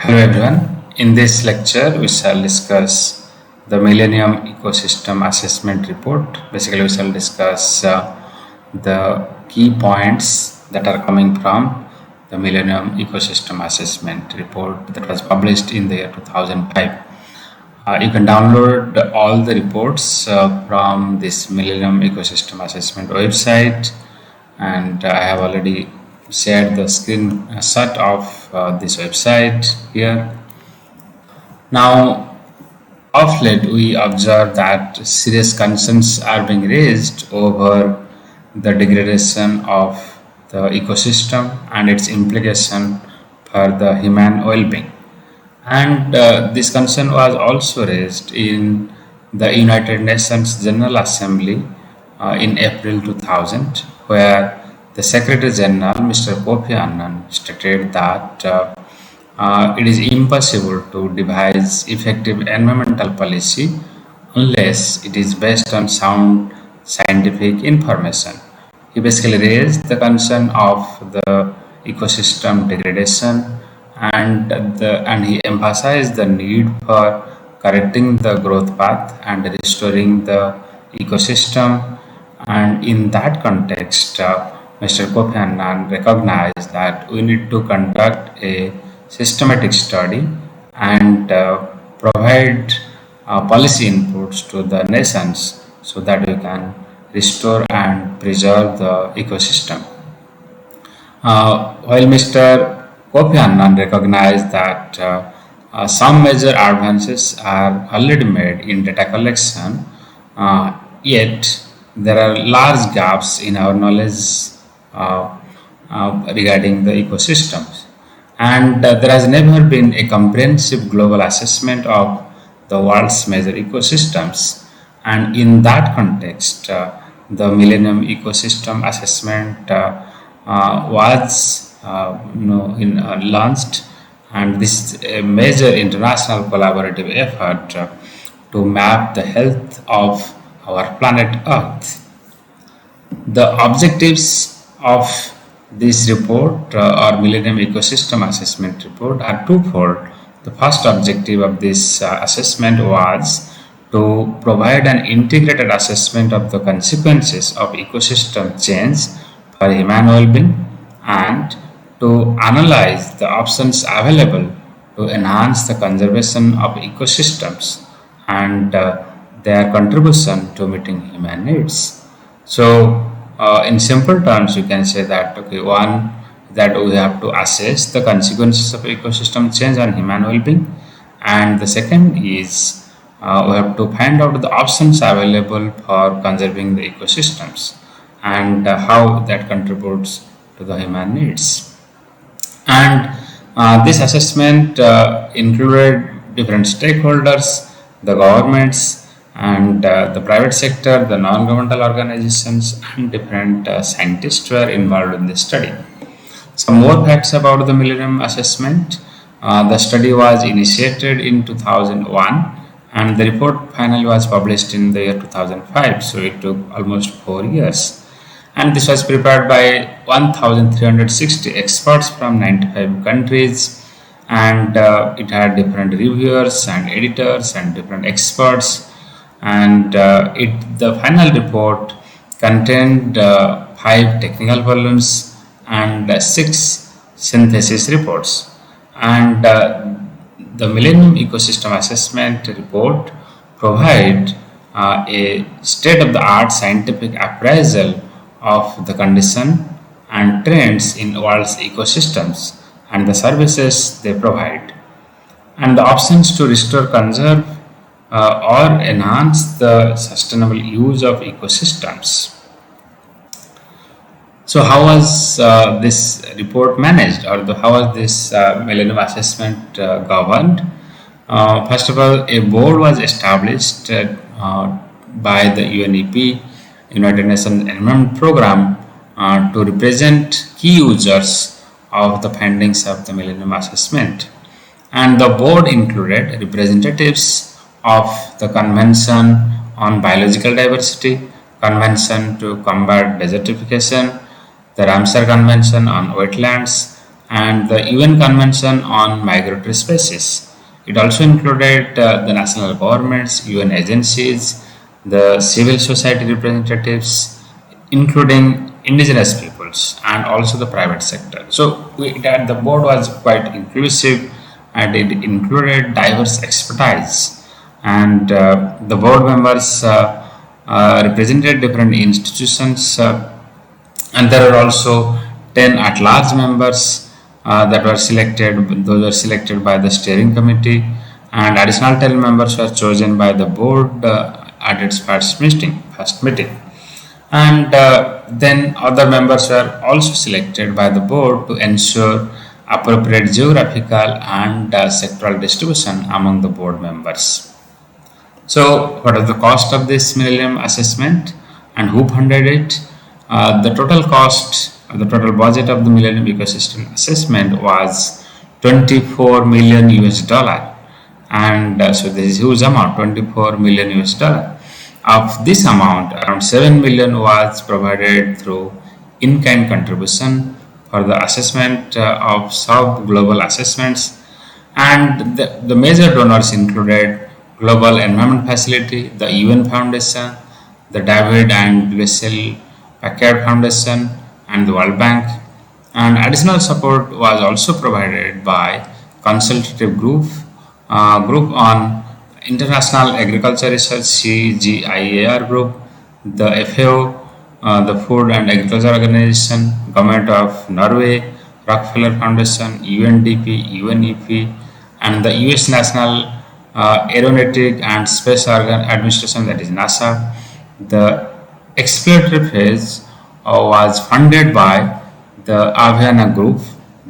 Hello everyone. In this lecture, we shall discuss the Millennium Ecosystem Assessment Report. Basically, we shall discuss the key points that are coming from the Millennium Ecosystem Assessment Report that was published in the year 2005. You can download all the reports from this Millennium Ecosystem Assessment website, and I have already shared the screenshot of this website here. Now, of late, we observe that serious concerns are being raised over the degradation of the ecosystem and its implication for the human well-being. And this concern was also raised in the United Nations General Assembly in April 2000, where the Secretary General, Mr. Kofi Annan, stated that it is impossible to devise effective environmental policy unless it is based on sound scientific information. He basically raised the concern of the ecosystem degradation, and he emphasized the need for correcting the growth path and restoring the ecosystem. And in that context, Mr. Kofi Annan recognized that we need to conduct a systematic study and provide policy inputs to the nations so that we can restore and preserve the ecosystem. While Mr. Kofi Annan recognized that some major advances are already made in data collection, yet there are large gaps in our knowledge regarding the ecosystems. And there has never been a comprehensive global assessment of the world's major ecosystems. And in that context, the Millennium Ecosystem Assessment was launched, and this is a major international collaborative effort to map the health of our planet Earth. The objectives of this report or Millennium Ecosystem Assessment Report are twofold. The first objective of this assessment was to provide an integrated assessment of the consequences of ecosystem change for human well-being and to analyze the options available to enhance the conservation of ecosystems and their contribution to meeting human needs. So, in simple terms, you can say that one, that we have to assess the consequences of ecosystem change on human well-being, and the second is we have to find out the options available for conserving the ecosystems and how that contributes to the human needs. And this assessment included different stakeholders, the governments, and the private sector, the non-governmental organizations, and different scientists were involved in this study. Some more facts about the Millennium Assessment. The study was initiated in 2001, and the report finally was published in the year 2005, so it took almost 4 years. And this was prepared by 1,360 experts from 95 countries, and it had different reviewers and editors and different experts. And the final report contained 5 technical volumes and 6 synthesis reports. And the Millennium Ecosystem Assessment Report provide a state-of-the-art scientific appraisal of the condition and trends in world's ecosystems and the services they provide, and the options to restore, conserve, or enhance the sustainable use of ecosystems. So, how was this report managed, or how was this Millennium Assessment governed? First of all, a board was established by the UNEP, United Nations Environment Program, to represent key users of the findings of the Millennium Assessment. And the board included representatives of the Convention on Biological Diversity, Convention to Combat Desertification, the Ramsar Convention on Wetlands, and the UN Convention on Migratory Species. It also included the national governments, UN agencies, the civil society representatives, including indigenous peoples and also the private sector. So the board was quite inclusive and it included diverse expertise. And the board members represented different institutions, and there are also 10 at-large members that were selected. Those were selected by the steering committee, and additional 10 members were chosen by the board at its first meeting. And then other members were also selected by the board to ensure appropriate geographical and sectoral distribution among the board members. So, what is the cost of this Millennium assessment and who funded it? The total cost, the total budget of the Millennium Ecosystem Assessment was 24 million US dollar, and so this is huge amount, 24 million US dollar. Of this amount, around 7 million was provided through in-kind contribution for the assessment of South Global Assessments, and the major donors included Global Environment Facility, the UN Foundation, the David and Lucille Packard Foundation, and the World Bank. And additional support was also provided by consultative group on International Agriculture Research CGIAR group, the FAO, the Food and Agriculture Organization, Government of Norway, Rockefeller Foundation, UNDP, UNEP, and the US National Aeronautic and Space Administration, that is NASA. The exploratory phase was funded by the Aviana Group,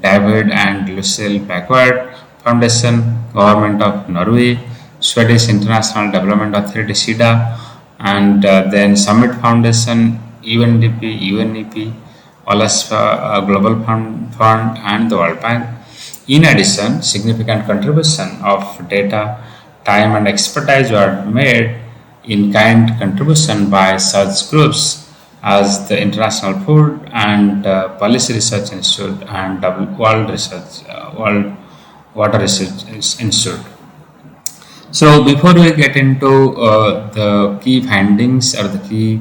David and Lucille Packard Foundation, Government of Norway, Swedish International Development Authority SIDA, and then Summit Foundation, UNDP, UNEP, Alaska Global Fund, and the World Bank. In addition, significant contribution of data, time, and expertise were made in kind contribution by such groups as the International Food and Policy Research Institute and World Water Research Institute. So before we get into the key findings or the key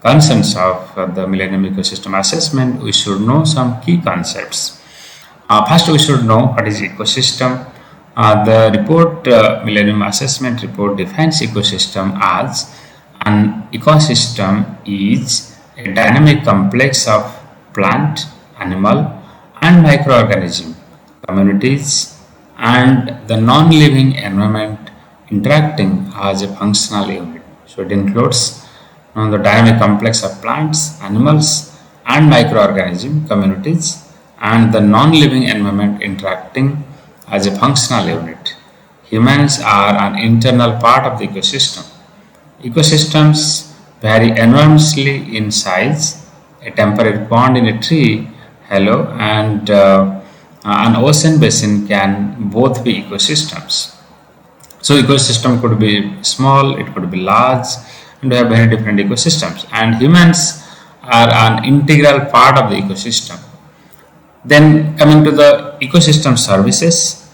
concerns of the Millennium Ecosystem Assessment, we should know some key concepts. First, we should know what is ecosystem. The report, Millennium Assessment Report, defines ecosystem as an ecosystem is a dynamic complex of plant, animal, and microorganism communities and the non-living environment interacting as a functional unit. So it includes the dynamic complex of plants, animals, and microorganism communities and the non-living environment interacting as a functional unit. Humans are an internal part of the ecosystem. Ecosystems vary enormously in size. A temperate pond in a tree hollow and an ocean basin can both be ecosystems. So ecosystem could be small, it could be large, and we have very different ecosystems. And humans are an integral part of the ecosystem. Then coming to the ecosystem services.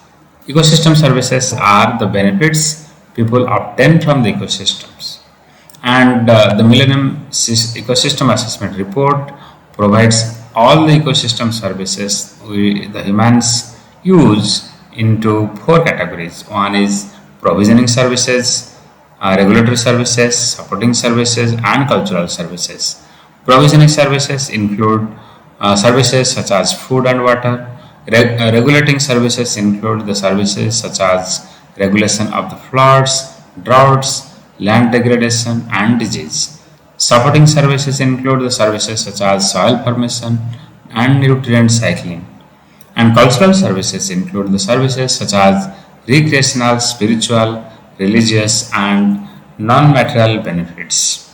Ecosystem services are the benefits people obtain from the ecosystems. And the Millennium Ecosystem Assessment Report provides all the ecosystem services the humans use into four categories. One is provisioning services, regulatory services, supporting services, and cultural services. Provisioning services include services such as food and water. Regulating services include the services such as regulation of the floods, droughts, land degradation, and disease. Supporting services include the services such as soil formation and nutrient cycling. And cultural services include the services such as recreational, spiritual, religious, and non-material benefits.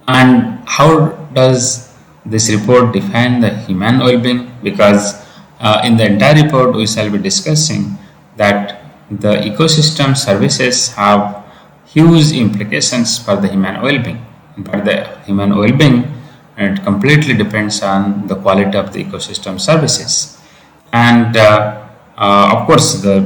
And how does this report define the human well-being? Because in the entire report we shall be discussing that the ecosystem services have huge implications for the human well-being. For the human well-being, and it completely depends on the quality of the ecosystem services. And of course, the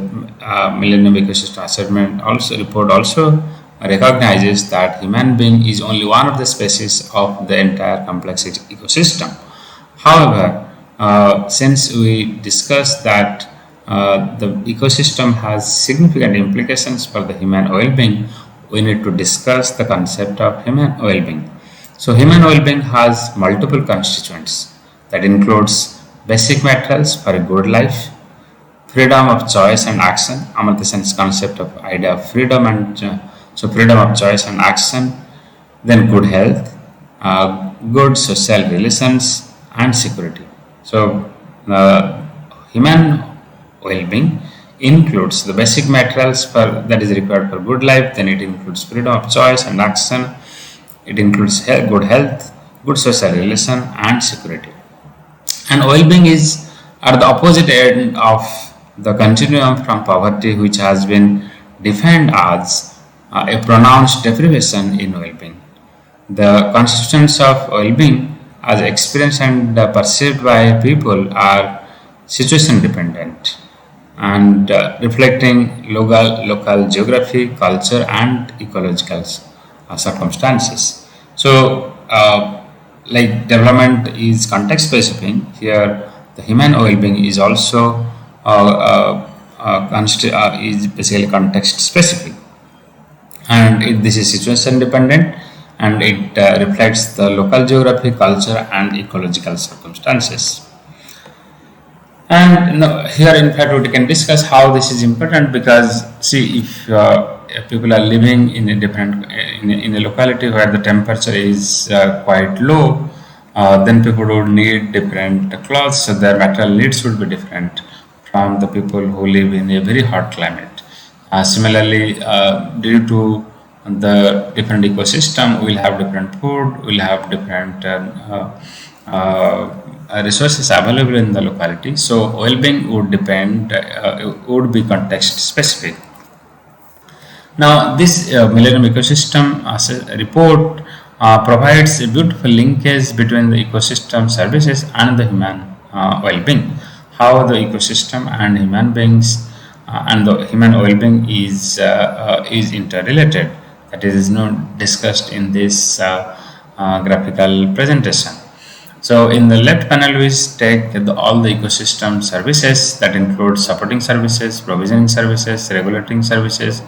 Millennium Ecosystem Assessment also report also recognizes that human being is only one of the species of the entire complex ecosystem. However, since we discussed that the ecosystem has significant implications for the human well-being, we need to discuss the concept of human well-being. So, human well-being has multiple constituents that includes basic materials for a good life, freedom of choice and action. Amartya Sen's concept of idea of freedom and so freedom of choice and action, then good health, good social relations, and security. So, human well-being includes the basic materials that is required for good life. Then it includes freedom of choice and action. It includes good health, good social relation, and security. And well-being is at the opposite end of the continuum from poverty, which has been defined as a pronounced deprivation in well-being. The constituents of well-being, as experienced and perceived by people, are situation dependent and reflecting local geography, culture, and ecological circumstances. So, like development is context specific. Here, the human well-being is also is basically context specific, and this is situation dependent, and it reflects the local geography, culture, and ecological circumstances. And here, in fact, we can discuss how this is important because, see, if people are living in a different in a locality where the temperature is quite low, then people would need different clothes, so their material needs would be different from the people who live in a very hot climate. Similarly, due to the different ecosystem, we'll have different food, we'll have different resources available in the locality. So, well-being would depend, would be context specific. Now, this Millennium Ecosystem report provides a beautiful linkage between the ecosystem services and the human well-being. How the ecosystem and human beings and the human well-being is interrelated. That is not discussed in this graphical presentation. So, in the left panel, we take all the ecosystem services that include supporting services, provisioning services, regulating services,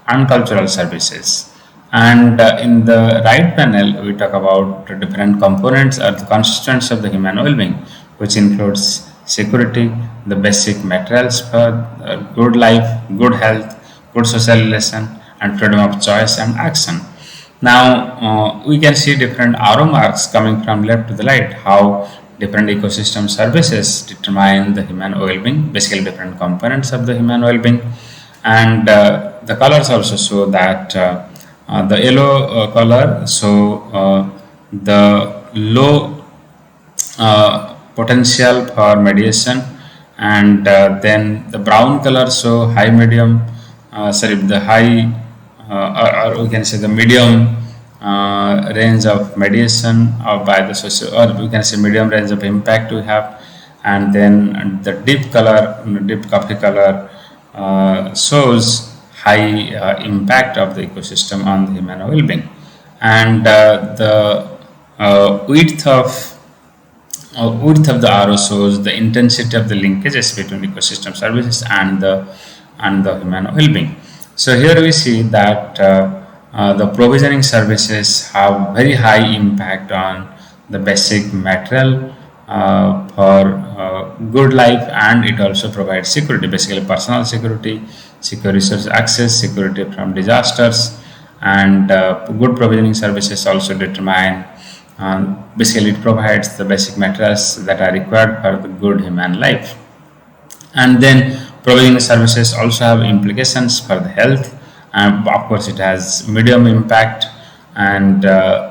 and cultural services. And in the right panel, we talk about different components or the constituents of the human well-being, which includes security, the basic materials for good life, good health, good social relation, and freedom of choice and action. Now, we can see different arrow marks coming from left to the right, how different ecosystem services determine the human well-being, basically different components of the human well-being. And the colors also show that the yellow color show the low potential for mediation, and then the brown color show high medium, the high or we can say the medium range of mediation or by the social, or we can say medium range of impact we have, and then the deep color, deep coffee color shows high impact of the ecosystem on the human well-being, and the width of the arrow shows the intensity of the linkages between ecosystem services and the human well-being. So here we see that the provisioning services have very high impact on the basic material for good life, and it also provides security, basically personal security, secure resource access, security from disasters, and good provisioning services also determine, basically it provides the basic materials that are required for the good human life. And then provisioning services also have implications for the health, and of course it has medium impact, and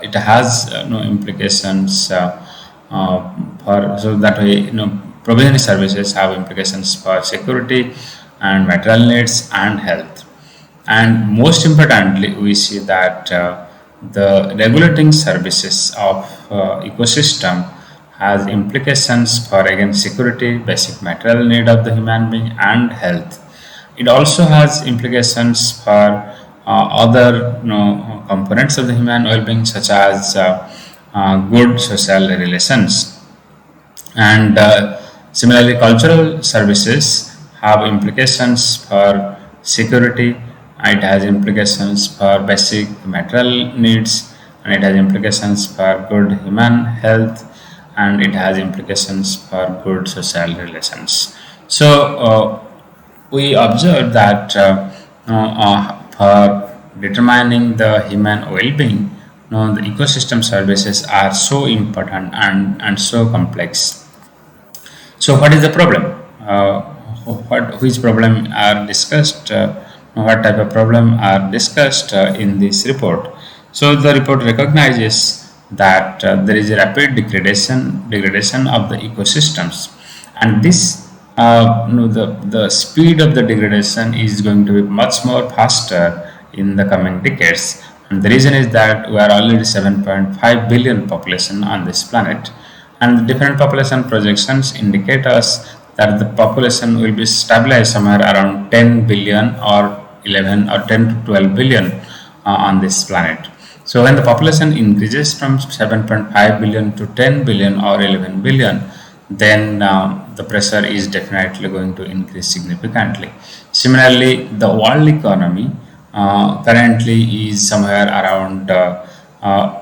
it has no implications for, so that way provisioning services have implications for security and material needs and health. And most importantly, we see that the regulating services of ecosystem has implications for again security, basic material need of the human being, and health. It also has implications for other components of the human well-being, such as good social relations. And similarly, cultural services have implications for security, it has implications for basic material needs, and it has implications for good human health, and it has implications for good social relations. So, we observe that for determining the human well-being, the ecosystem services are so important and so complex. So, what is the problem? Which problem are discussed? What type of problem are discussed in this report? So, the report recognizes that there is a rapid degradation of the ecosystems, and this the speed of the degradation is going to be much more faster in the coming decades. And the reason is that we are already 7.5 billion population on this planet, and different population projections indicate us that the population will be stabilized somewhere around 10 billion or 11 or 10 to 12 billion on this planet. So when the population increases from 7.5 billion to 10 billion or 11 billion, then the pressure is definitely going to increase significantly. Similarly, the world economy currently is somewhere around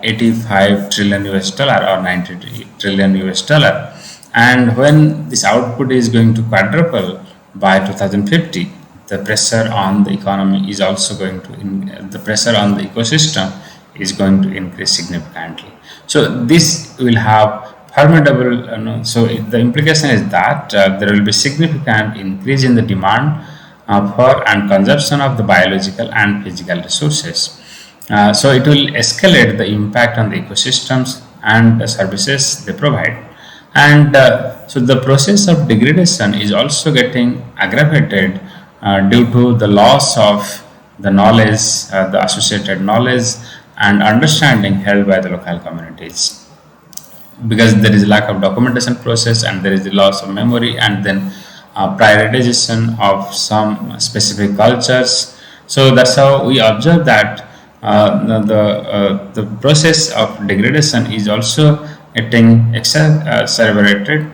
85 trillion US dollar or 90 trillion US dollar, and when this output is going to quadruple by 2050, the pressure on the economy is also going to the pressure on the ecosystem is going to increase significantly. So this will have formidable the implication is that there will be significant increase in the demand for and consumption of the biological and physical resources. So it will escalate the impact on the ecosystems and the services they provide. And so the process of degradation is also getting aggravated due to the loss of the knowledge, the associated knowledge and understanding held by the local communities, because there is a lack of documentation process and there is the loss of memory, and then prioritization of some specific cultures. So that's how we observe that the process of degradation is also getting exacerbated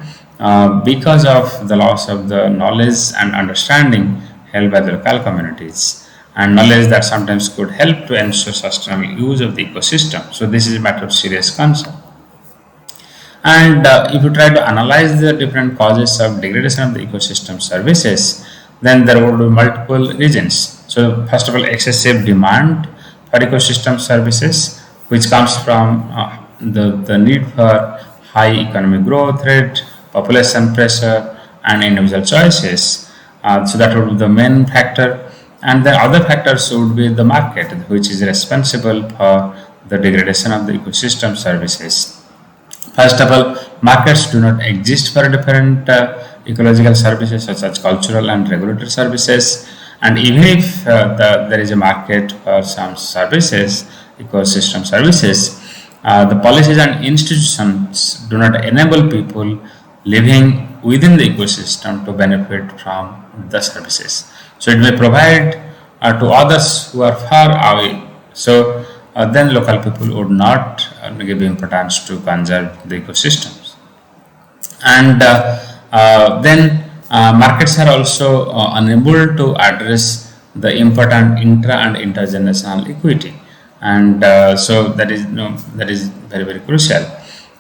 because of the loss of the knowledge and understanding held by the local communities, and knowledge that sometimes could help to ensure sustainable use of the ecosystem. So this is a matter of serious concern. And if you try to analyze the different causes of degradation of the ecosystem services, then there would be multiple reasons. So first of all, excessive demand for ecosystem services, which comes from the need for high economic growth rate, population pressure, and individual choices. So that would be the main factor. And the other factors would be the market, which is responsible for the degradation of the ecosystem services. First of all, markets do not exist for different ecological services such as cultural and regulatory services. And even if there is a market for some services, ecosystem services, the policies and institutions do not enable people living within the ecosystem to benefit from the services. So it may provide to others who are far away. So then local people would not give importance to conserve the ecosystems. And then markets are also unable to address the important intra and intergenerational equity, and so that is very, very crucial.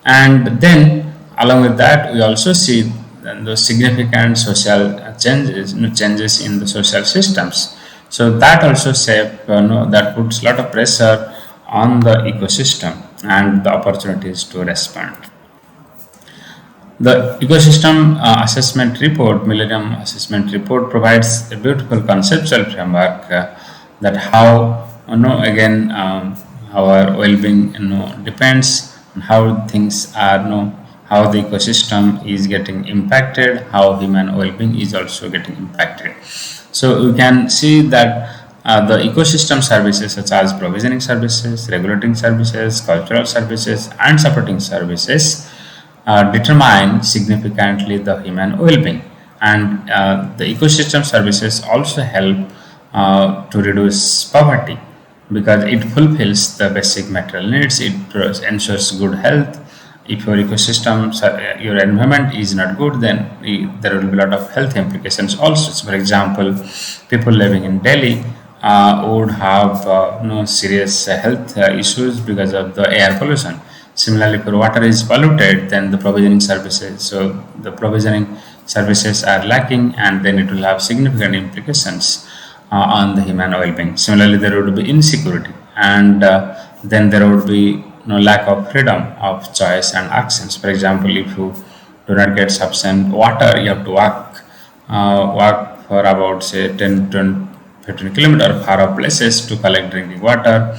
And then along with that, we also see the significant social changes in the social systems. So that also that puts a lot of pressure on the ecosystem and the opportunities to respond. The ecosystem assessment report, Millennium assessment report, provides a beautiful conceptual framework that how our well-being depends on how things are how the ecosystem is getting impacted, how human well-being is also getting impacted. So we can see that The ecosystem services such as provisioning services, regulating services, cultural services, and supporting services determine significantly the human well-being. And the ecosystem services also help to reduce poverty because it fulfills the basic material needs. It ensures good health. If your ecosystem, your environment is not good, then there will be a lot of health implications also. So for example, people living in Delhi would have serious health issues because of the air pollution. Similarly, if your water is polluted, then the provisioning services, so the provisioning services are lacking, and then it will have significant implications on the human well-being. Similarly, there would be insecurity, and then there would be lack of freedom of choice and actions. For example, if you do not get sufficient water, you have to walk for about say 10 to 15 kilometers far off places to collect drinking water.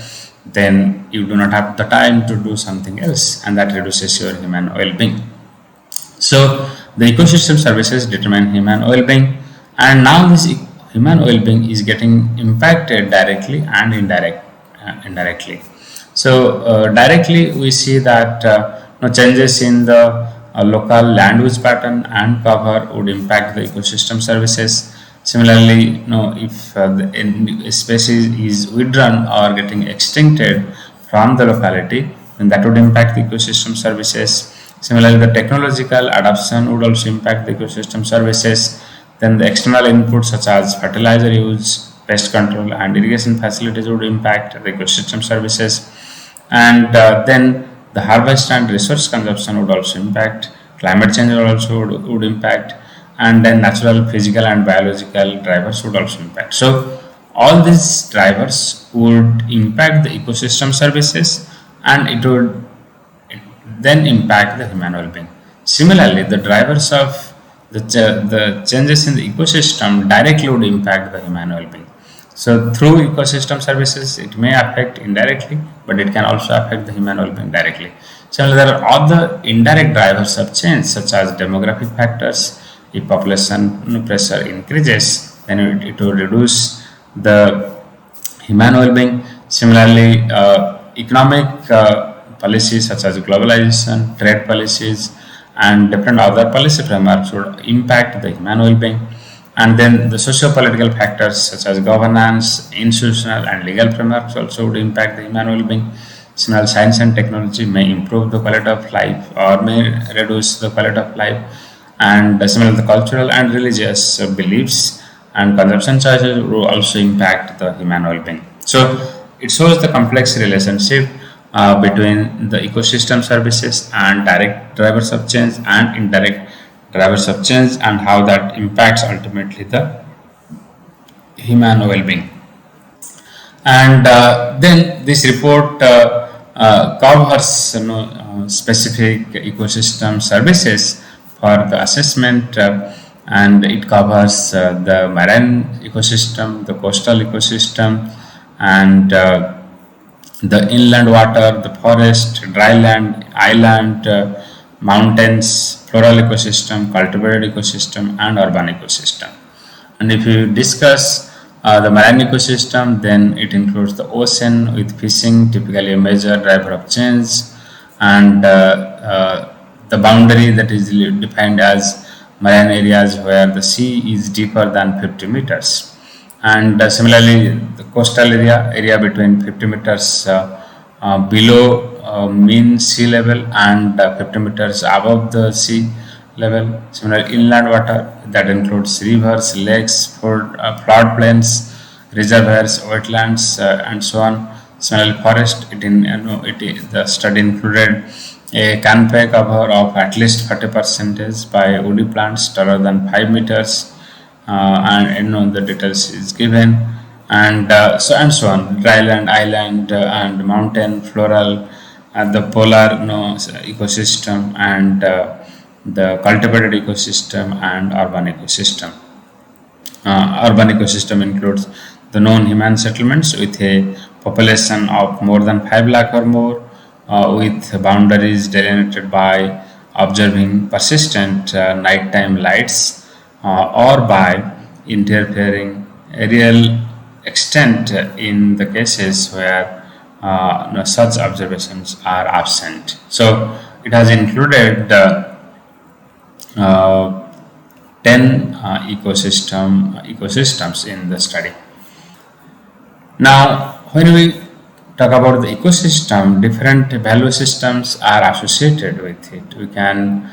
Then you do not have the time to do something else, and that reduces your human well-being. So the ecosystem services determine human well-being, and now this human well-being is getting impacted directly and indirectly. So directly we see that changes in the local land use pattern and cover would impact the ecosystem services. Similarly, if the species is withdrawn or getting extincted from the locality, then that would impact the ecosystem services. Similarly, the technological adoption would also impact the ecosystem services. Then the external inputs such as fertilizer use, pest control, and irrigation facilities would impact the ecosystem services. And then the harvest and resource consumption would also impact. Climate change also would impact, and then natural, physical, and biological drivers would also impact. So all these drivers would impact the ecosystem services, and it would then impact the human well-being. Similarly, the drivers of the changes in the ecosystem directly would impact the human well-being. So through ecosystem services, it may affect indirectly, but it can also affect the human well-being directly. So there are other indirect drivers of change, such as demographic factors. If population pressure increases, then it will reduce the human well-being. Similarly, economic policies such as globalization, trade policies, and different other policy frameworks would impact the human well-being. And then the socio-political factors such as governance, institutional, and legal frameworks also would impact the human well-being. Similarly, science and technology may improve the quality of life or may reduce the quality of life. And similarly, the cultural and religious beliefs and consumption choices will also impact the human well-being. So it shows the complex relationship between the ecosystem services and direct drivers of change and indirect drivers of change, and how that impacts ultimately the human well-being. And then this report covers specific ecosystem services for the assessment, and it covers the marine ecosystem, the coastal ecosystem, and the inland water, the forest, dryland, island, mountains, floral ecosystem, cultivated ecosystem, and urban ecosystem. And if you discuss the marine ecosystem, then it includes the ocean with fishing, typically a major driver of change, and the boundary that is defined as marine areas where the sea is deeper than 50 meters. And similarly, the coastal area between 50 meters below mean sea level and 50 meters above the sea level. Similarly, inland water that includes rivers, lakes, floodplains, reservoirs, wetlands, and so on. Similarly, forest, the study included a canopy cover of at least 40% by woody plants taller than 5 meters, and the details is given, and so on. Dryland, island, and mountain, floral, the polar ecosystem, and the cultivated ecosystem, and urban ecosystem. Urban ecosystem includes the non-human settlements with a population of more than 5 lakh or more, with boundaries delineated by observing persistent nighttime lights or by interfering aerial extent in the cases where such observations are absent. So it has included uh, 10 ecosystems in the study. Now, when we talk about the ecosystem, different value systems are associated with it. We can,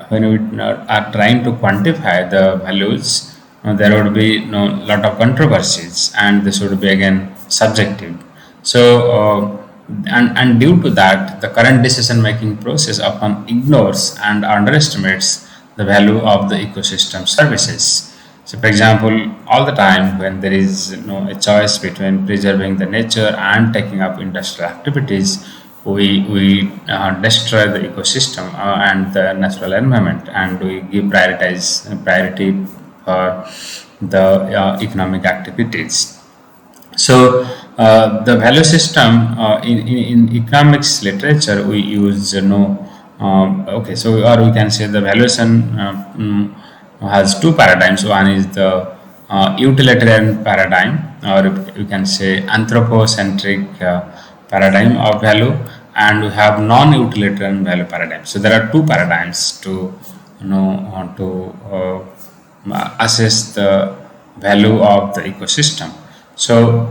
when we are trying to quantify the values, there would be lot of controversies, and this would be again subjective. So, and due to that, the current decision making process often ignores and underestimates the value of the ecosystem services. So, for example, all the time when there is a choice between preserving the nature and taking up industrial activities, we destroy the ecosystem and the natural environment, and we give priority for the economic activities. So the value system in economics literature we use okay, so or we can say the valuation has two paradigms. One is the utilitarian paradigm, or we can say anthropocentric paradigm of value, and we have non-utilitarian value paradigm. So there are two paradigms to assess the value of the ecosystem. So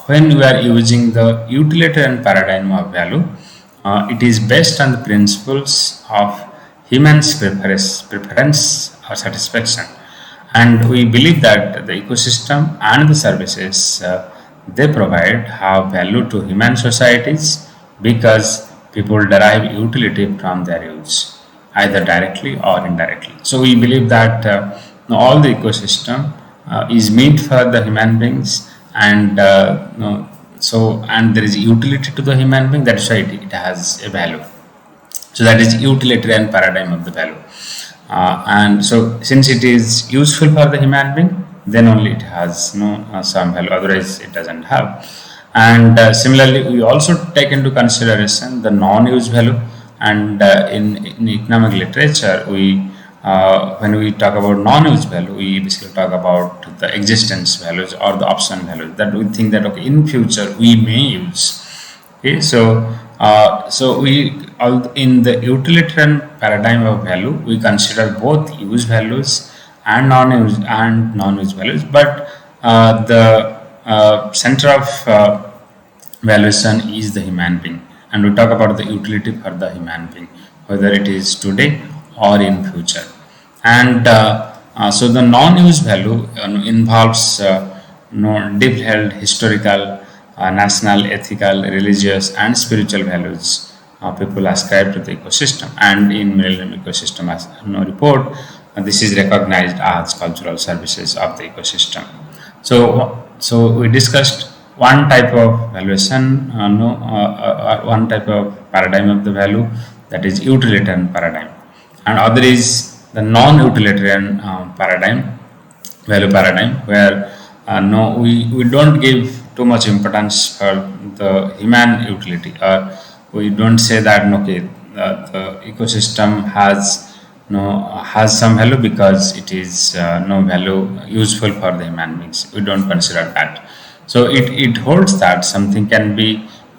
when we are using the utilitarian paradigm of value, it is based on the principles of human's preference or satisfaction, and we believe that the ecosystem and the services they provide have value to human societies because people derive utility from their use, either directly or indirectly. So we believe that all the ecosystem is meant for the human beings, and and there is utility to the human being. That's why it has a value. So that is utilitarian paradigm of the value. And so since it is useful for the human being, then only it has some value. Otherwise, it doesn't have. And similarly, we also take into consideration the non-use value. And in economic literature, when we talk about non-use value, we basically talk about the existence values or the option values that we think that okay, in future we may use. Okay, so we in the utilitarian paradigm of value, we consider both use values and non-use values, but the center of valuation is the human being, and we talk about the utility for the human being, whether it is today or in future. And so the non-use value involves deep held historical, national, ethical, religious and spiritual values people ascribe to the ecosystem, and in Millennium ecosystem report this is recognized as cultural services of the ecosystem. So we discussed one type of valuation, one type of paradigm of the value, that is utilitarian paradigm, and other is the non-utilitarian value paradigm, where we don't give too much importance for the human utility, or we don't say that okay, the ecosystem has some value because it is no value useful for the human beings. We don't consider that. So it holds that something can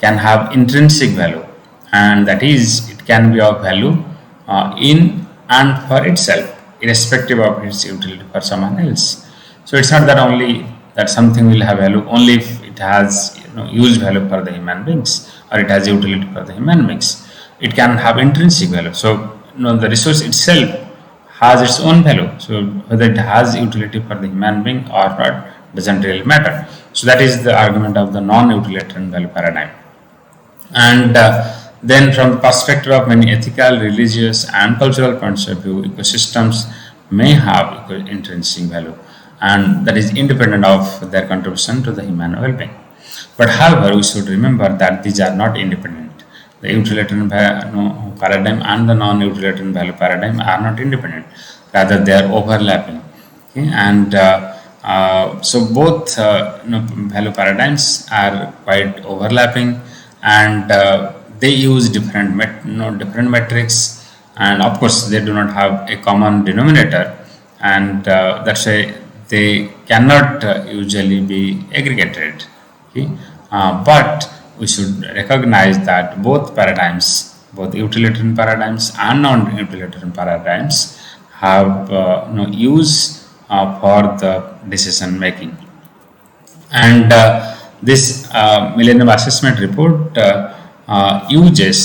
have intrinsic value, and that is it can be of value in and for itself, irrespective of its utility for someone else. So it's not that only that something will have value only if it has use value for the human beings, or it has utility for the human beings. It can have intrinsic value. So the resource itself has its own value. So whether it has utility for the human being or not doesn't really matter. So that is the argument of the non-utilitarian value paradigm. And then from the perspective of many ethical, religious and cultural points of view, ecosystems may have intrinsic value, and that is independent of their contribution to the human well-being. But however, we should remember that these are not independent. The utilitarian paradigm and the non-utilitarian value paradigm are not independent. Rather, they are overlapping. Okay? And so both value paradigms are quite overlapping, and they use different metrics, and of course they do not have a common denominator, and that's why they cannot usually be aggregated. Okay? But we should recognize that both paradigms, both utilitarian paradigms and non-utilitarian paradigms, have use for the decision making. And this Millennium Assessment Report uses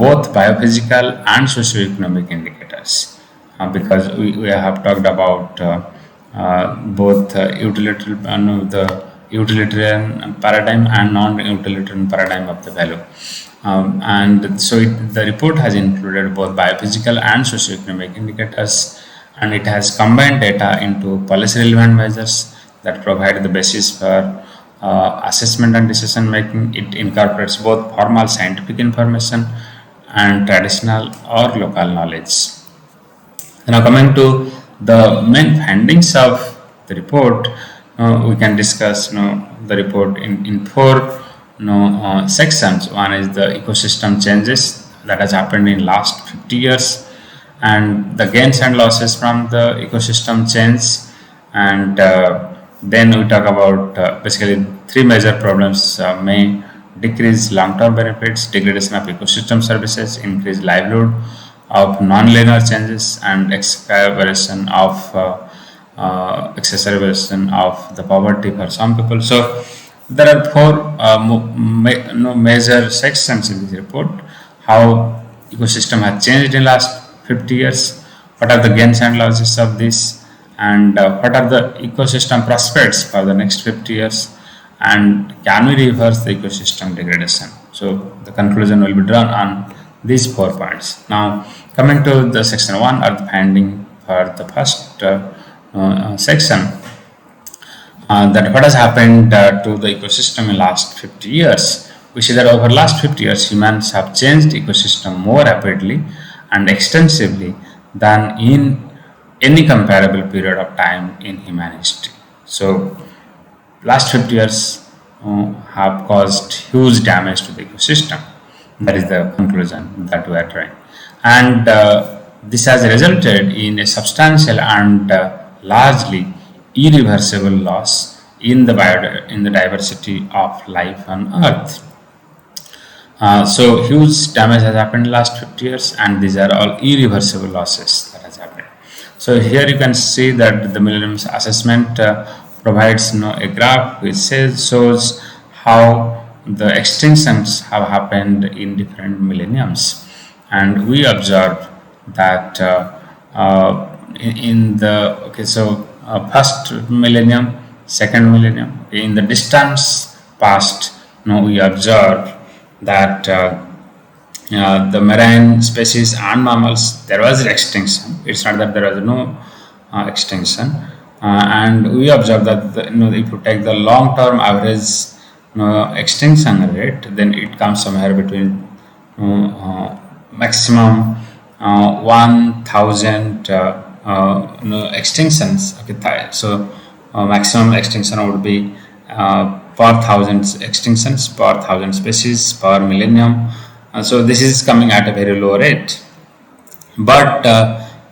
both biophysical and socioeconomic indicators because we have talked about both the utilitarian paradigm and non-utilitarian paradigm of the value. And so the report has included both biophysical and socioeconomic indicators, and it has combined data into policy relevant measures that provide the basis for assessment and decision making. It incorporates both formal scientific information and traditional or local knowledge. Now, coming to the main findings of the report, we can discuss the report in four sections. One is the ecosystem changes that has happened in last 50 years, and the gains and losses from the ecosystem change, and then we talk about basically three major problems may decrease long-term benefits, degradation of ecosystem services, increase livelihood of non-linear changes, and exacerbation of the poverty for some people. So there are four major sections in this report: how ecosystem has changed in last 50 years, what are the gains and losses of this, and what are the ecosystem prospects for the next 50 years, and can we reverse the ecosystem degradation. So the conclusion will be drawn on these 4 points. Now, coming to the section 1 are the finding for the first section, that what has happened to the ecosystem in last 50 years. We see that over last 50 years, humans have changed ecosystem more rapidly and extensively than in any comparable period of time in human history. So last 50 years have caused huge damage to the ecosystem. That is the conclusion that we are drawing. And this has resulted in a substantial and largely irreversible loss in the diversity of life on Earth. So huge damage has happened in the last 50 years, and these are all irreversible losses that has happened. So here you can see that the Millennium Assessment provides a graph which shows how the extinctions have happened in different millenniums, and we observe that in the first millennium, second millennium, in the distant past, we observe that the marine species and mammals, there was extinction. It's not that there was no extinction, and we observe that if you take the long-term average extinction rate, then it comes somewhere between maximum 1,000 extinctions. Okay, so maximum extinction would be per 1,000 extinctions, per 1,000 species per millennium. So this is coming at a very low rate. But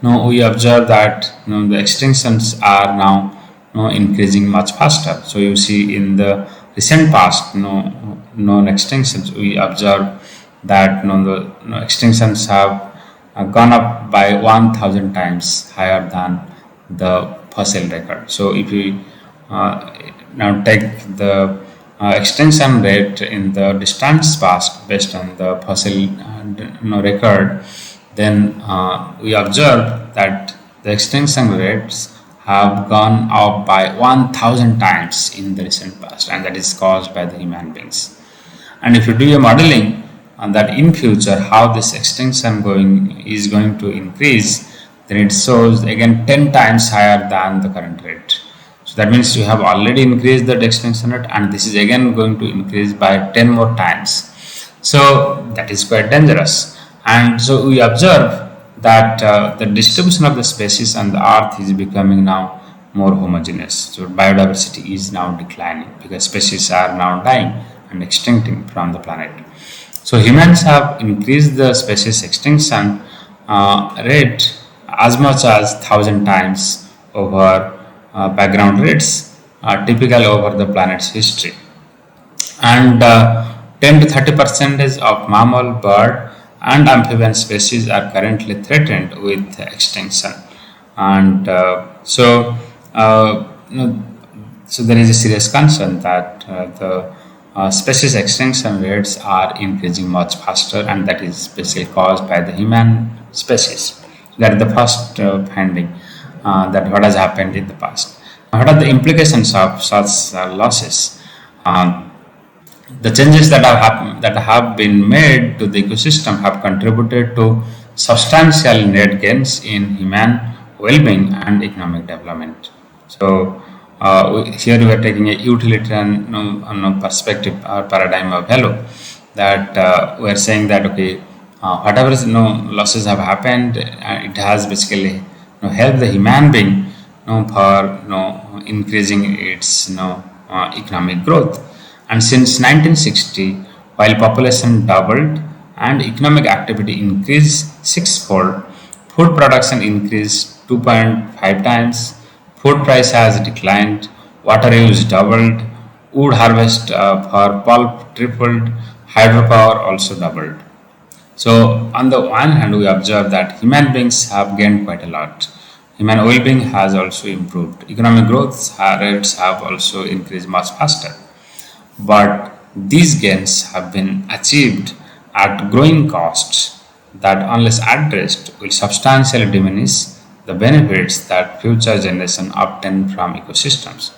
we observe that the extinctions are now increasing much faster. So you see in the recent past, known extinctions, we observe that the extinctions have gone up by 1,000 times higher than the fossil record. So if we now take the extinction rate in the distant past based on the fossil record, then we observe that the extinction rates have gone up by 1,000 times in the recent past, and that is caused by the human beings. And if you do a modeling on that in future how this extinction is going to increase, then it shows again 10 times higher than the current rate. So that means you have already increased the extinction rate, and this is again going to increase by 10 more times. So that is quite dangerous. And so we observe that the distribution of the species on the earth is becoming now more homogeneous. So biodiversity is now declining because species are now dying and extincting from the planet. So humans have increased the species extinction rate as much as 1,000 times over background rates are typical over the planet's history. And 10 to 30% of mammal, bird, and amphibian species are currently threatened with extinction. And you know, so there is a serious concern that the species extinction rates are increasing much faster, and that is basically caused by the human species. That is the first finding, that what has happened in the past. What are the implications of such losses? Um, the changes that have been made to the ecosystem have contributed to substantial net gains in human well-being and economic development. So here we are taking a utilitarian perspective or paradigm of value, that we are saying that okay, whatever losses have happened, it has basically helped the human being for increasing its economic growth. And since 1960, while population doubled and economic activity increased sixfold, food production increased 2.5 times, food price has declined, water use doubled, wood harvest for pulp tripled, hydropower also doubled. So, on the one hand, we observe that human beings have gained quite a lot. Human well-being has also improved. Economic growth rates have also increased much faster. But these gains have been achieved at growing costs that, unless addressed, will substantially diminish the benefits that future generations obtain from ecosystems.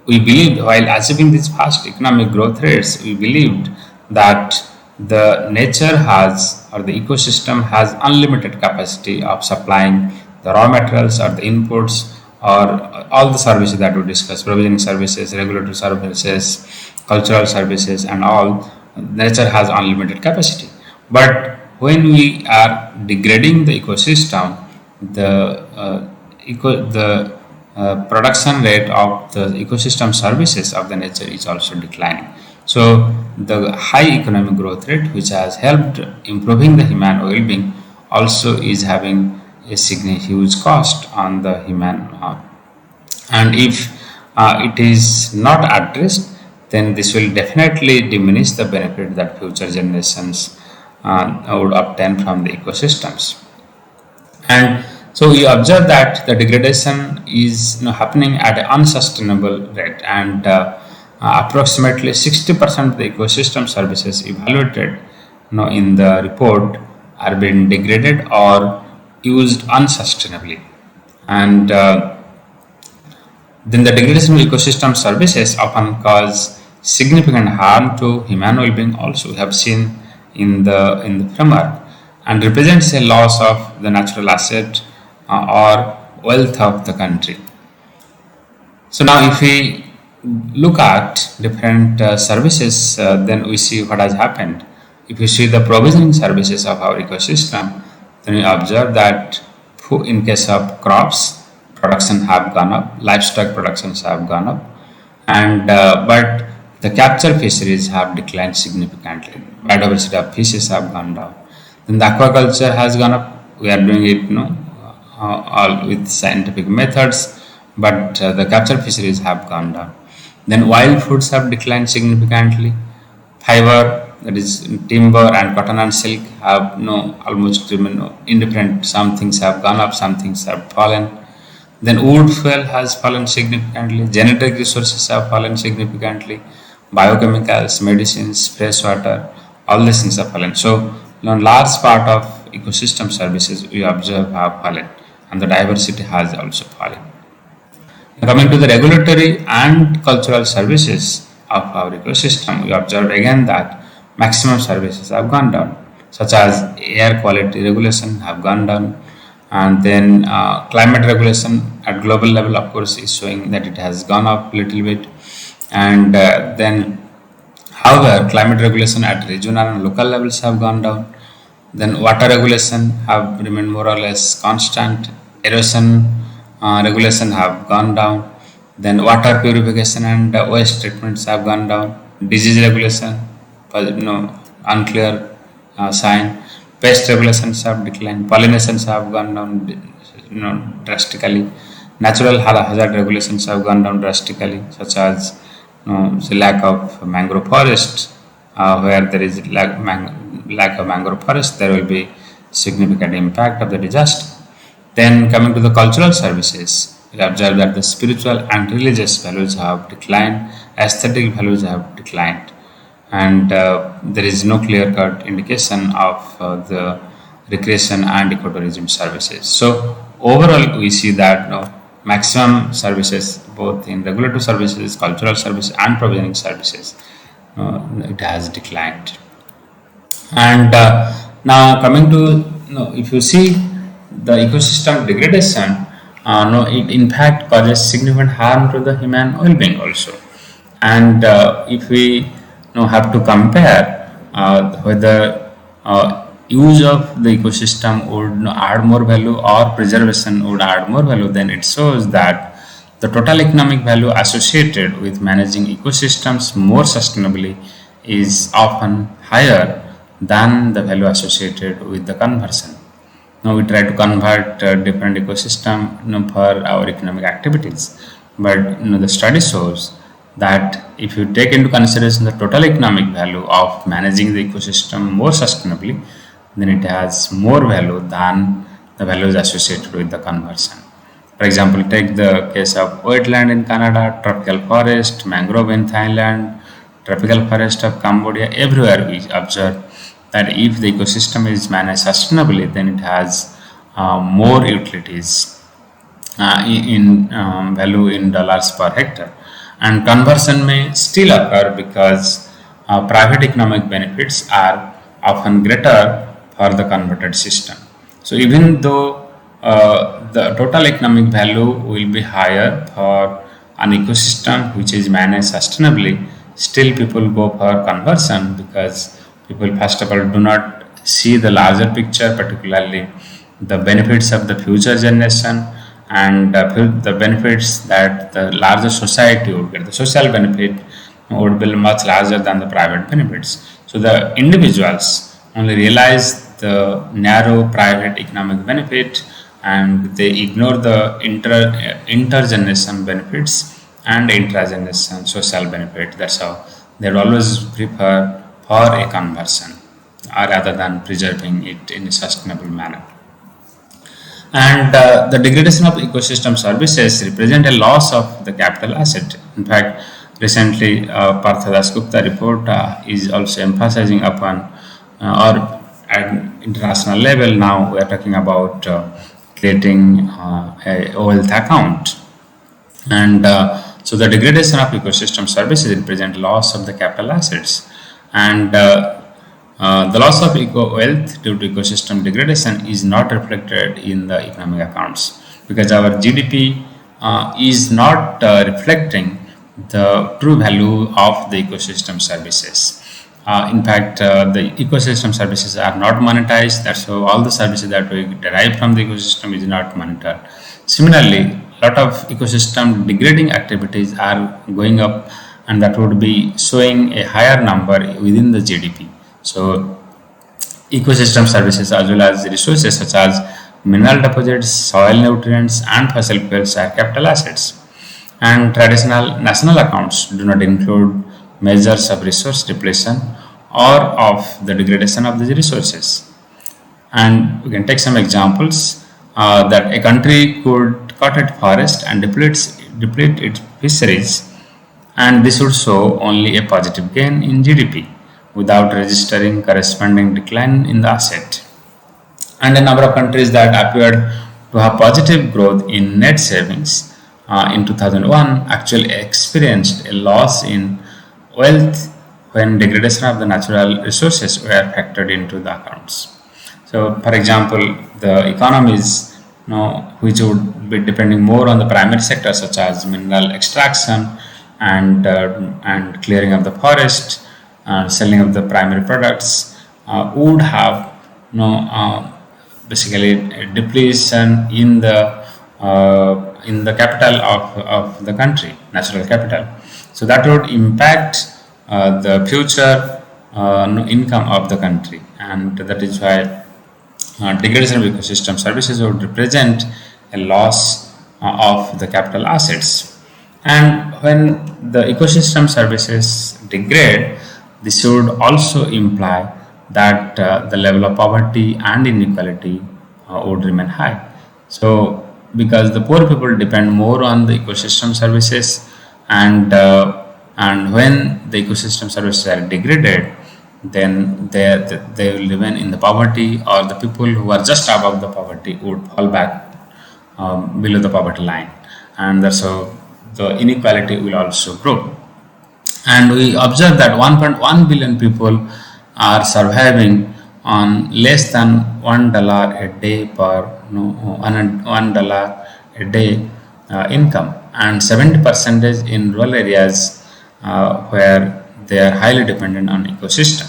We believed, while achieving these fast economic growth rates, we believed that the nature has, or the ecosystem has, unlimited capacity of supplying the raw materials or the inputs or all the services that we discussed, provisioning services, regulatory services, cultural services, and all. Nature has unlimited capacity. But when we are degrading the ecosystem, the production rate of the ecosystem services of the nature is also declining. So the high economic growth rate, which has helped improving the human well-being, also is having a significant huge cost on the human. And if it is not addressed, then this will definitely diminish the benefit that future generations would obtain from the ecosystems. And so we observe that the degradation is happening at an unsustainable rate, and approximately 60% of the ecosystem services evaluated in the report are being degraded or used unsustainably. And then the degradation of ecosystem services often cause significant harm to human well-being. Also, we have seen in the framework, and represents a loss of the natural asset or wealth of the country. So now, if we look at different services, then we see what has happened. If you see the provisioning services of our ecosystem, then we observe that in case of crops, production have gone up, livestock productions have gone up, and but the capture fisheries have declined significantly. Biodiversity of fishes have gone down. Then the aquaculture has gone up. We are doing it, all with scientific methods, but the capture fisheries have gone down. Then wild foods have declined significantly. Fiber, that is timber and cotton and silk, have almost indifferent. Some things have gone up, some things have fallen. Then wood fuel has fallen significantly. Genetic resources have fallen significantly. Biochemicals, medicines, fresh water, all these things have fallen. So, large part of ecosystem services we observe have fallen, and the diversity has also fallen. Coming to the regulatory and cultural services of our ecosystem, we observe again that maximum services have gone down, such as air quality regulation have gone down, and then climate regulation at global level, of course, is showing that it has gone up a little bit, and then, however, climate regulation at regional and local levels have gone down. Then water regulation have remained more or less constant. Erosion regulation have gone down. Then water purification and waste treatments have gone down. Disease regulation, unclear sign. Pest regulations have declined. Pollinations have gone down, drastically. Natural hazard regulations have gone down drastically, such as the lack of mangrove forest. Where there is lack of mangrove forest, there will be significant impact of the disaster. Then coming to the cultural services, we observe that the spiritual and religious values have declined, aesthetic values have declined, and there is no clear-cut indication of the recreation and ecotourism services. So overall, we see that maximum services, both in regulative services, cultural services, and provisioning services, it has declined. And now coming to, if you see the ecosystem degradation, it in fact causes significant harm to the human well-being also. And if we have to compare whether use of the ecosystem would add more value or preservation would add more value, then it shows that the total economic value associated with managing ecosystems more sustainably is often higher than the value associated with the conversion. Now we try to convert different ecosystem for our economic activities, but the study shows that if you take into consideration the total economic value of managing the ecosystem more sustainably, then it has more value than the values associated with the conversion. For example, take the case of wetland in Canada, tropical forest, mangrove in Thailand, tropical forest of Cambodia. Everywhere we observe that if the ecosystem is managed sustainably, then it has more utilities in value in dollars per hectare. And conversion may still occur because private economic benefits are often greater for the converted system. So even though the total economic value will be higher for an ecosystem which is managed sustainably, still people go for conversion because people first of all do not see the larger picture, particularly the benefits of the future generation and the benefits that the larger society would get. The social benefit would be much larger than the private benefits. So the individuals only realize the narrow private economic benefit and they ignore the intergeneration benefits and intrageneration social benefit. That's how they would always prefer for a conversion rather than preserving it in a sustainable manner. And the degradation of ecosystem services represent a loss of the capital asset. In fact, recently Partha Dasgupta report is also emphasizing upon or at international level now we are talking about creating a wealth account. And so the degradation of ecosystem services represent loss of the capital assets, and the loss of wealth due to ecosystem degradation is not reflected in the economic accounts because our GDP is not reflecting the true value of the ecosystem services. In fact, the ecosystem services are not monetized. That's why all the services that we derive from the ecosystem is not monitored. Similarly, a lot of ecosystem degrading activities are going up, and that would be showing a higher number within the GDP. So, ecosystem services as well as resources such as mineral deposits, soil nutrients, and fossil fuels are capital assets. And traditional national accounts do not include measures of resource depletion or of the degradation of these resources. And we can take some examples that a country could cut its forest and deplete its fisheries, and this would show only a positive gain in GDP without registering corresponding decline in the asset. And a number of countries that appeared to have positive growth in net savings in 2001 actually experienced a loss in wealth when degradation of the natural resources were factored into the accounts. So, for example, the economies which would be depending more on the primary sector such as mineral extraction and clearing of the forest, selling of the primary products would have basically a depletion in the capital of the country, natural capital. So that would impact the future income of the country, and that is why degradation of ecosystem services would represent a loss of the capital assets. And when the ecosystem services degrade, this should also imply that the level of poverty and inequality would remain high. So, because the poor people depend more on the ecosystem services, and when the ecosystem services are degraded, then they will remain in the poverty, or the people who are just above the poverty would fall back below the poverty line, and that's how the inequality will also grow. And we observe that 1.1 billion people are surviving on less than $1 a day per $1 a day income, and 70% in rural areas where they are highly dependent on ecosystem.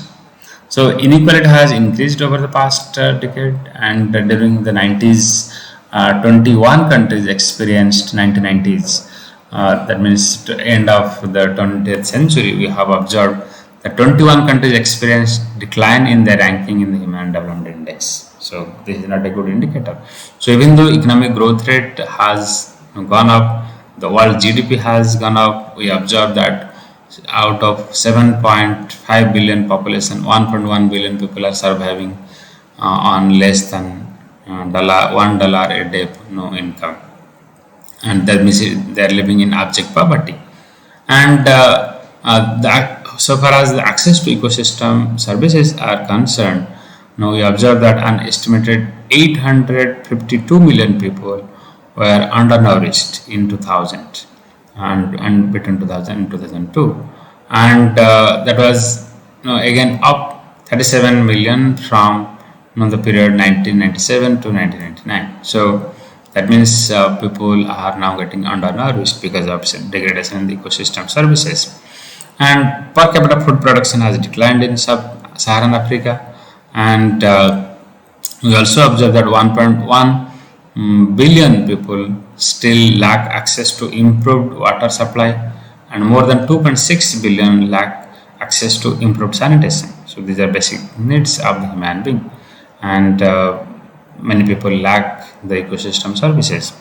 So inequality has increased over the past decade, and during the 90s, 21 countries experienced 1990s. That means to end of the 20th century, we have observed that 21 countries experienced decline in their ranking in the Human Development Index. So this is not a good indicator. So even though economic growth rate has gone up, the world GDP has gone up, we observe that out of 7.5 billion population, 1.1 billion people are surviving on less than $1 a day no income, and that means they are living in abject poverty. And so far as the access to ecosystem services are concerned, now we observe that an estimated 852 million people were undernourished in 2000, and between 2000 and 2002, and that was again up 37 million from the period 1997 to 1999. So that means people are now getting undernourished because of degradation in the ecosystem services. And per capita food production has declined in sub-Saharan Africa, and we also observe that 1.1 billion people still lack access to improved water supply, and more than 2.6 billion lack access to improved sanitation. So these are basic needs of the human being, and many people lack the ecosystem services.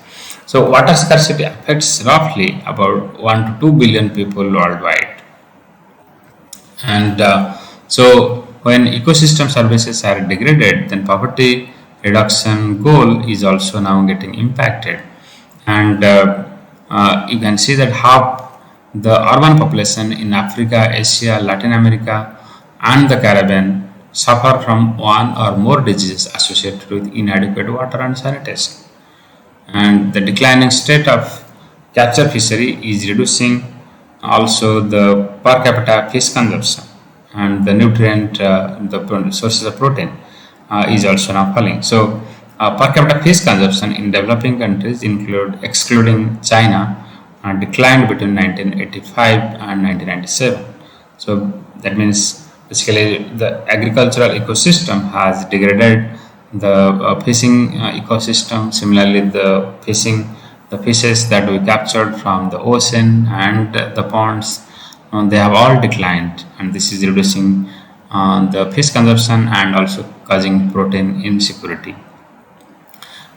So water scarcity affects roughly about 1 to 2 billion people worldwide. And so when ecosystem services are degraded, then poverty reduction goal is also now getting impacted. And you can see that half the urban population in Africa, Asia, Latin America, and the Caribbean suffer from one or more diseases associated with inadequate water and sanitation. And the declining state of capture fishery is reducing also the per capita fish consumption, and the nutrient, the sources of protein is also now falling. So per capita fish consumption in developing countries, excluding China, declined between 1985 and 1997. So that means basically the agricultural ecosystem has degraded the fishing ecosystem. Similarly, the fishes that we captured from the ocean and the ponds, they have all declined, and this is reducing the fish consumption and also causing protein insecurity.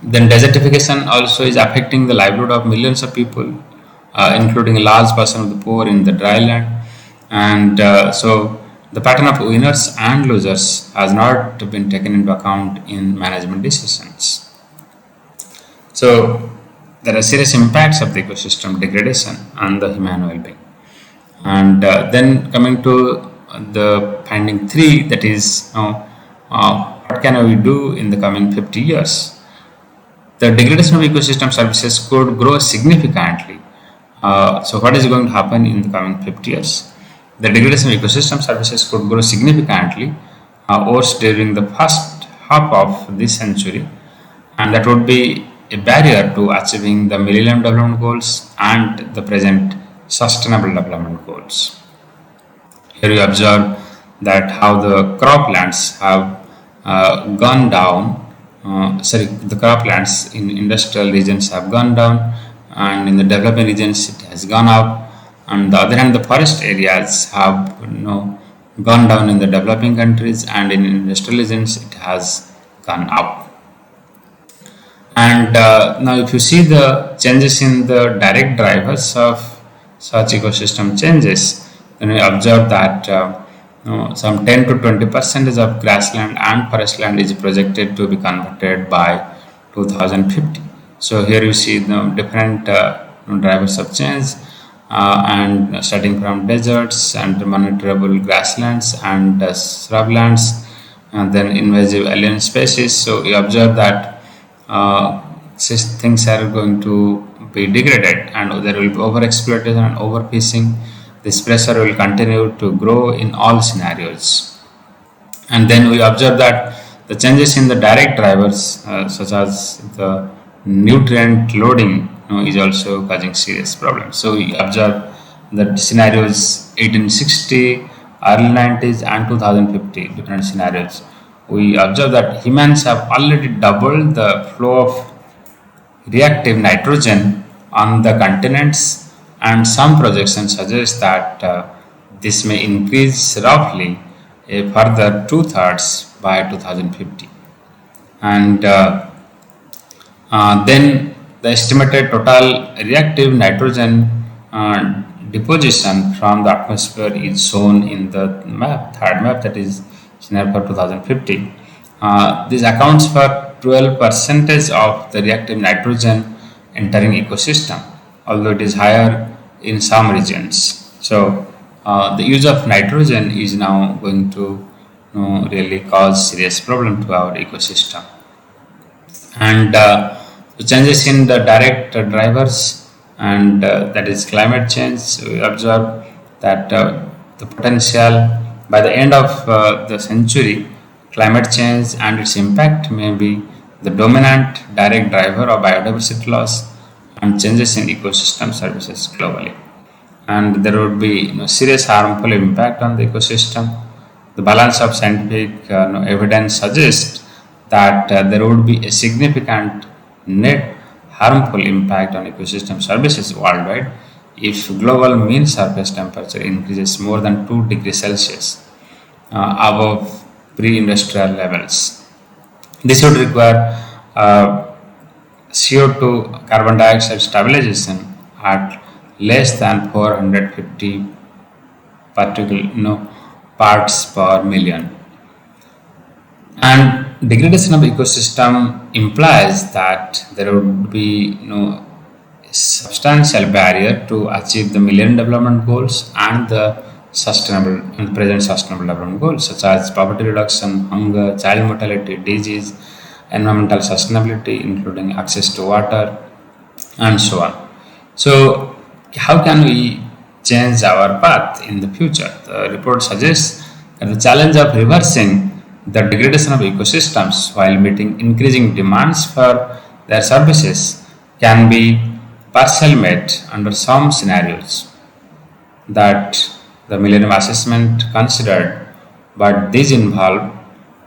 Then desertification also is affecting the livelihood of millions of people, including a large portion of the poor in the dry land. And so the pattern of winners and losers has not been taken into account in management decisions. So there are serious impacts of the ecosystem degradation on the human well-being. And then coming to the finding 3, that is what can we do in the coming 50 years? The degradation of ecosystem services could grow significantly. So what is going to happen in the coming 50 years? The degradation of ecosystem services could grow significantly worse during the first half of this century, and that would be a barrier to achieving the Millennium Development Goals and the present Sustainable Development Goals. Here we observe that how the croplands have gone down. The croplands in industrial regions have gone down, and in the developing regions it has gone up. On the other hand, the forest areas have gone down in the developing countries, and in industrial regions it has gone up. And now, if you see the changes in the direct drivers of such ecosystem changes, then we observe that some 10 to 20% of grassland and forest land is projected to be converted by 2050. So here you see the different drivers of change, and starting from deserts and monitorable grasslands and shrublands, and then invasive alien species. So we observe that things are going to be degraded, and there will be overexploitation and overfishing. This pressure will continue to grow in all scenarios. And then we observe that the changes in the direct drivers, such as the nutrient loading, is also causing serious problems. So we observe the scenarios 1860, early 90s, and 2050, different scenarios. We observe that humans have already doubled the flow of reactive nitrogen on the continents, and some projections suggest that this may increase roughly a further two-thirds by 2050. And then the estimated total reactive nitrogen deposition from the atmosphere is shown in the third map, that is scenario for 2050. This accounts for 12% of the reactive nitrogen entering ecosystem, although it is higher in some regions. So the use of nitrogen is now going to really cause serious problem to our ecosystem. And the changes in the direct drivers, and that is climate change. We observe that the potential by the end of the century, climate change and its impact may be the dominant direct driver of biodiversity loss and changes in ecosystem services globally. And there would be serious harmful impact on the ecosystem. The balance of scientific evidence suggests that there would be a significant net harmful impact on ecosystem services worldwide if global mean surface temperature increases more than 2 degrees Celsius above pre-industrial levels. This would require CO2 carbon dioxide stabilization at less than 450 parts per million. And degradation of ecosystem implies that there would be substantial barrier to achieve the Millennium Development Goals and the present sustainable development goals, such as poverty reduction, hunger, child mortality, disease, environmental sustainability, including access to water, and so on. So, how can we change our path in the future? The report suggests that the challenge of reversing the degradation of ecosystems while meeting increasing demands for their services can be partially met under some scenarios that the Millennium Assessment considered, but these involve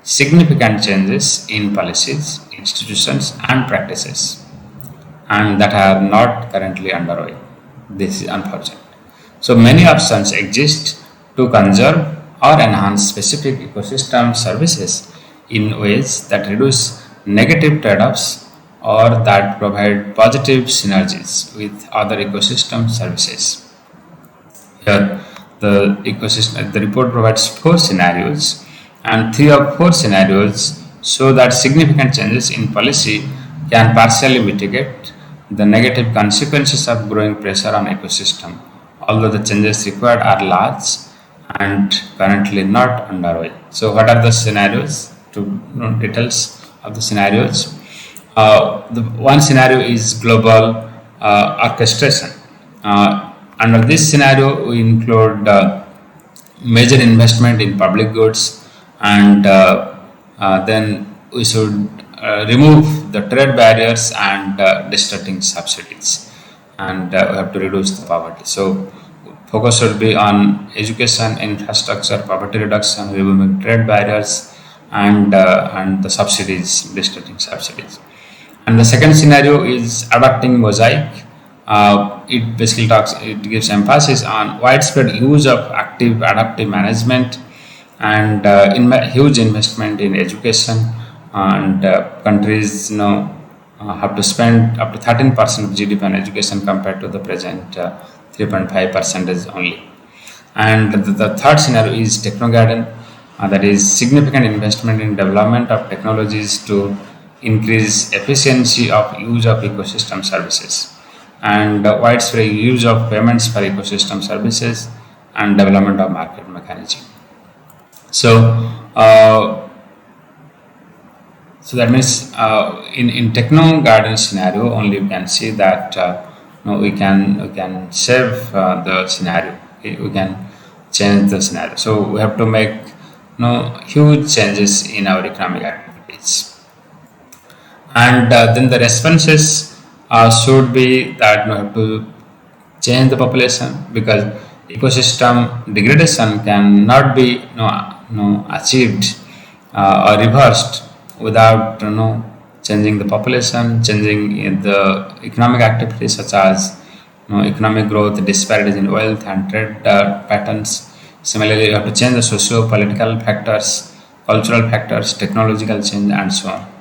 significant changes in policies, institutions, and practices, and that are not currently underway. This is unfortunate. So many options exist to conserve or enhance specific ecosystem services in ways that reduce negative trade-offs or that provide positive synergies with other ecosystem services. Here, the report provides 4 scenarios, and 3 of 4 scenarios show that significant changes in policy can partially mitigate the negative consequences of growing pressure on ecosystem, although the changes required are large and currently not underway. So, what are the scenarios? To details of the scenarios. The one scenario is global orchestration. Under this scenario, we include major investment in public goods, and then we should remove the trade barriers and distorting subsidies, and we have to reduce the poverty. So, focus should be on education, infrastructure, poverty reduction, removing trade barriers, and the subsidies, distorting subsidies. And the second scenario is adopting mosaic. It gives emphasis on widespread use of active adaptive management and huge investment in education, and countries have to spend up to 13% of GDP on education compared to the present 3.5% only. And the third scenario is techno-garden, that is significant investment in development of technologies to increase efficiency of use of ecosystem services, and widespread use of payments for ecosystem services and development of market mechanism. So, so that means in techno garden scenario only we can see that we can save the scenario. Okay, we can change the scenario. So we have to make huge changes in our economic activities, and then the responses should be that we have to change the population, because ecosystem degradation cannot be achieved or reversed without changing the population, changing the economic activities such as economic growth, disparities in wealth and trade patterns. Similarly, you have to change the socio-political factors, cultural factors, technological change, and so on.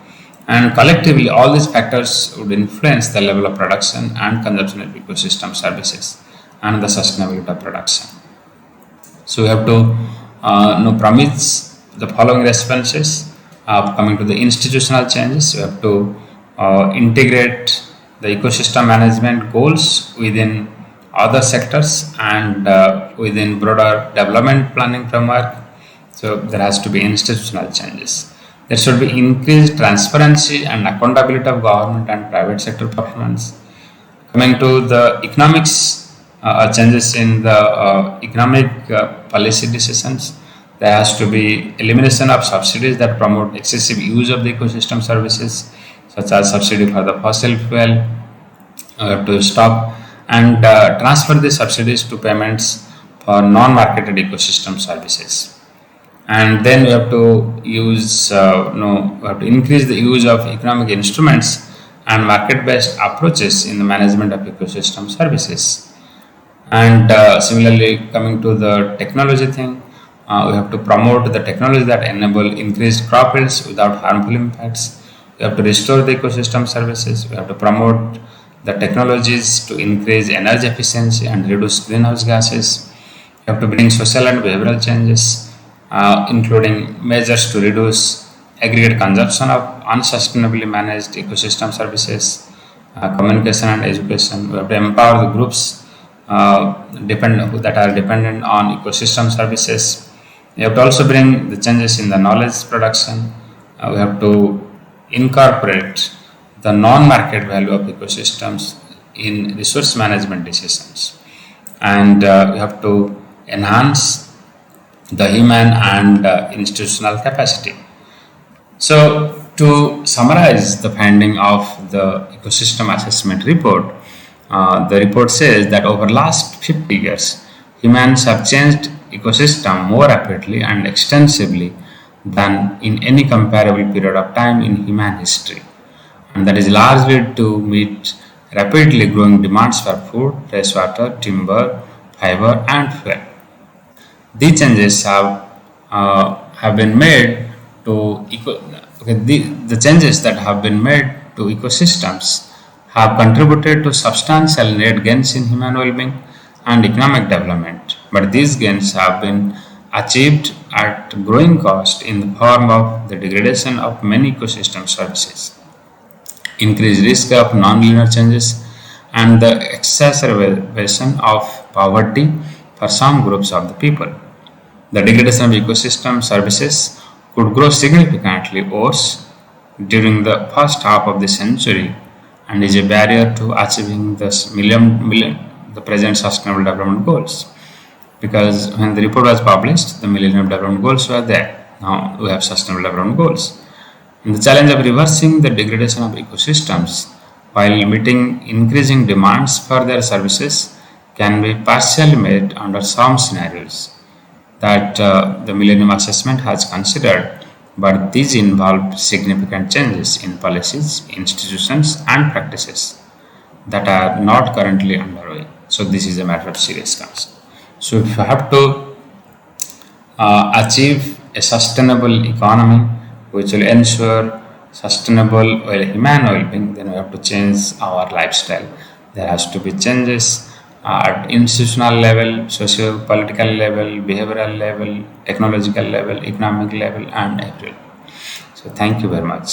And collectively, all these factors would influence the level of production and consumption of ecosystem services and the sustainability of production. So we have to promise the following responses. Coming to the institutional changes, we have to integrate the ecosystem management goals within other sectors and within broader development planning framework. So there has to be institutional changes. There should be increased transparency and accountability of government and private sector performance. Coming to the economics changes in the economic policy decisions, there has to be elimination of subsidies that promote excessive use of the ecosystem services, such as subsidy for the fossil fuel. Have to stop and transfer the subsidies to payments for non-marketed ecosystem services. And then we have to use, we have to increase the use of economic instruments and market-based approaches in the management of ecosystem services. And similarly, coming to the technology thing, we have to promote the technology that enable increased crop yields without harmful impacts. We have to restore the ecosystem services. We have to promote the technologies to increase energy efficiency and reduce greenhouse gases. We have to bring social and behavioral changes, including measures to reduce aggregate consumption of unsustainably managed ecosystem services, communication and education. We have to empower the groups that are dependent on ecosystem services. We have to also bring the changes in the knowledge production. We have to incorporate the non-market value of ecosystems in resource management decisions, and we have to enhance the human and institutional capacity. So, to summarize the finding of the ecosystem assessment report, the report says that over last 50 years, humans have changed ecosystem more rapidly and extensively than in any comparable period of time in human history, and that is largely to meet rapidly growing demands for food, fresh water, timber, fiber, and fuel. These changes have been made to the changes that have been made to ecosystems have contributed to substantial net gains in human well-being and economic development, but these gains have been achieved at growing cost in the form of the degradation of many ecosystem services, increased risk of non-linear changes, and the exacerbation of poverty for some groups of the people. The degradation of ecosystem services could grow significantly worse during the first half of the century and is a barrier to achieving the present sustainable development goals. Because when the report was published, the Millennium Development Goals were there. Now we have Sustainable Development Goals. And the challenge of reversing the degradation of ecosystems while meeting increasing demands for their services can be partially met under some scenarios that the Millennium Assessment has considered, but these involve significant changes in policies, institutions, and practices that are not currently underway. So this is a matter of serious concern. So if you have to achieve a sustainable economy which will ensure sustainable human well-being, then we have to change our lifestyle. There has to be changes at institutional level, socio-political level, behavioral level, technological level, economic level, and every. So thank you very much.